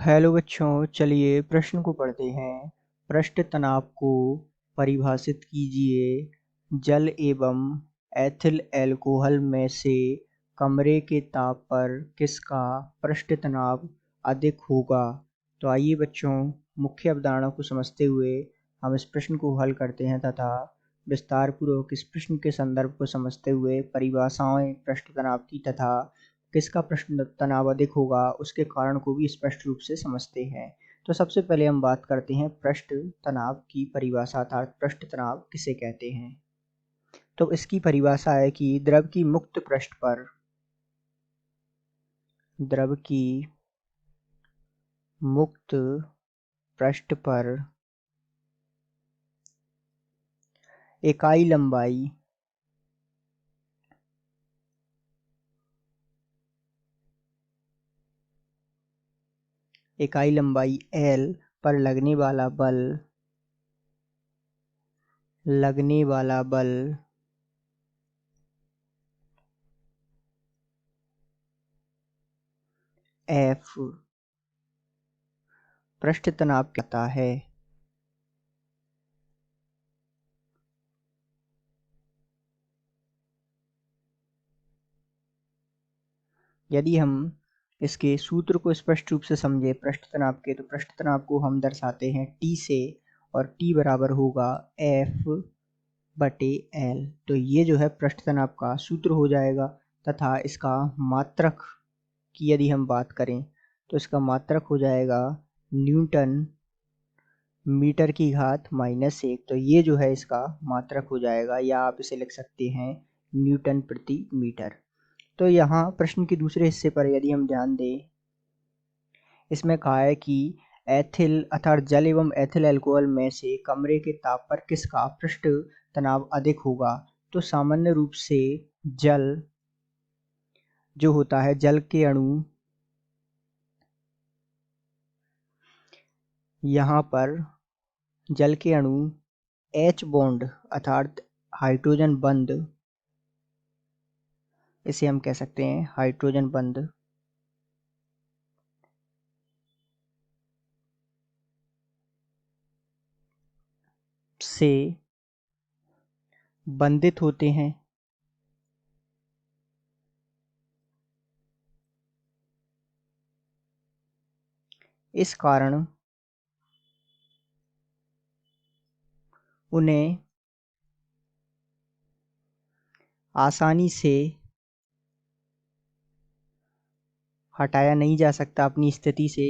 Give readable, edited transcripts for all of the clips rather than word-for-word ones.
Hello बच्चों, चलिए प्रश्न को पढ़ते हैं। पृष्ठ तनाव को परिभाषित कीजिए। जल एवं एथिल अल्कोहल में से कमरे के ताप पर किसका पृष्ठ तनाव अधिक होगा। तो आइए बच्चों, मुख्य अवधारणा को समझते हुए हम इस प्रश्न को हल करते हैं तथा विस्तार पूर्वक इस प्रश्न के संदर्भ को समझते हुए परिभाषाएं पृष्ठ तनाव की तथा किसका पृष्ठ तनाव अधिक होगा उसके कारण को भी स्पष्ट रूप से समझते हैं। तो सबसे पहले हम बात करते हैं पृष्ठ तनाव की परिभाषा अर्थात पृष्ठ तनाव किसे कहते हैं। तो इसकी परिभाषा है कि द्रव की मुक्त पृष्ठ पर इकाई लंबाई L पर लगने वाला बल F पृष्ठ तनाव कहता है। यदि हम इसके सूत्र को स्पष्ट रूप से समझे पृष्ठ तनाव के, तो पृष्ठ तनाव को हम दर्शाते हैं T से, और T बराबर होगा F/L। तो ये जो है पृष्ठ तनाव का सूत्र हो जाएगा तथा इसका मात्रक की यदि हम बात करें तो इसका मात्रक हो जाएगा न्यूटन मीटर की घात -1। तो ये जो है इसका मात्रक हो जाएगा, या आप इसे लिख सकते हैं न्यूटन प्रति मीटर। तो यहाँ प्रश्न के दूसरे हिस्से पर यदि हम ध्यान दें, इसमें कहा है कि एथिल अर्थात जल एवं एथिल अल्कोहल में से कमरे के ताप पर किसका पृष्ठ तनाव अधिक होगा। तो सामान्य रूप से जल जो होता है, जल के अणु यहाँ पर जल के अणु H बॉन्ड अर्थात हाइड्रोजन बंध, इसे हम कह सकते हैं हाइड्रोजन बंध से बंधित होते हैं। इस कारण उन्हें आसानी से हटाया नहीं जा सकता अपनी स्थिति से,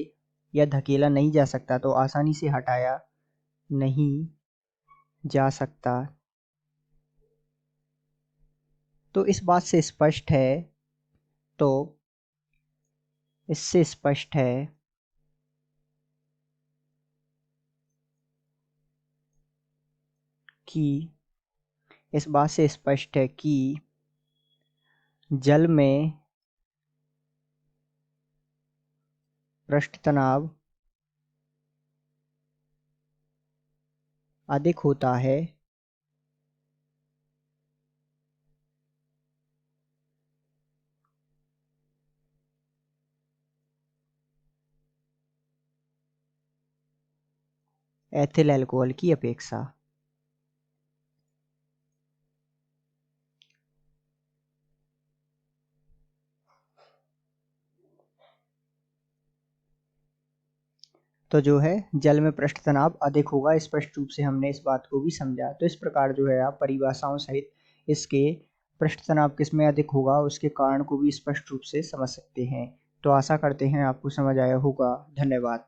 या धकेला नहीं जा सकता। तो आसानी से हटाया नहीं जा सकता। तो इस बात से स्पष्ट है, तो इससे स्पष्ट है कि इस बात से स्पष्ट है कि जल में पृष्ठ तनाव अधिक होता है एथिल अल्कोहल की अपेक्षा। तो जो है जल में पृष्ठ तनाव अधिक होगा, स्पष्ट रूप से हमने इस बात को भी समझा। तो इस प्रकार जो है आप परिभाषाओं सहित इसके पृष्ठ तनाव किस में अधिक होगा उसके कारण को भी स्पष्ट रूप से समझ सकते हैं। तो आशा करते हैं आपको समझ आया होगा। धन्यवाद।